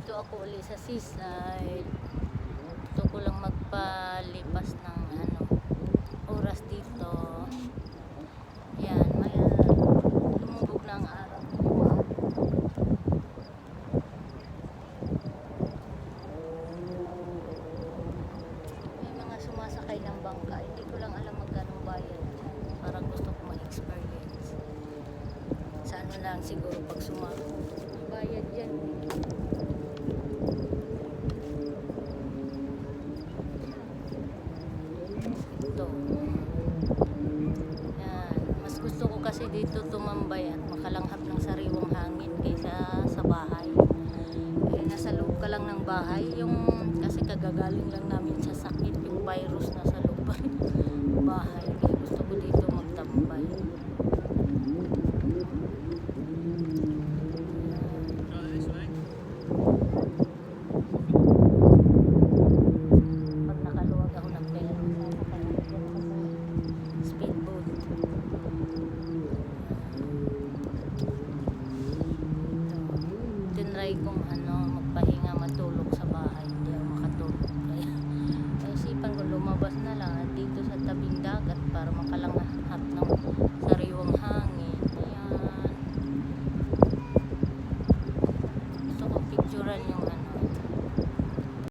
Nandito ako ulit sa seaside. Gusto ko lang magpalipas ng oras dito. Yan, may lumubog na ang araw. May mga sumasakay ng bangka. Hindi ko lang alam magkano bayad. Parang gusto ko ma-experience. Sa ano lang siguro pag bayad yan. Ito. Yan. Mas gusto ko kasi dito tumambay at makalanghap ng sariwang hangin kaysa sa bahay. Eh, nasa loob ka lang ng bahay. Kasi kagagaling lang namin sa sakit, yung virus na sa loob ng bahay. Kaya gusto ko dito magtambay. Tinry kong magpahinga, matulog sa bahay, hindi ako makatulog kaya isipan ko lumabas na lang dito sa tabing dagat para makalanghap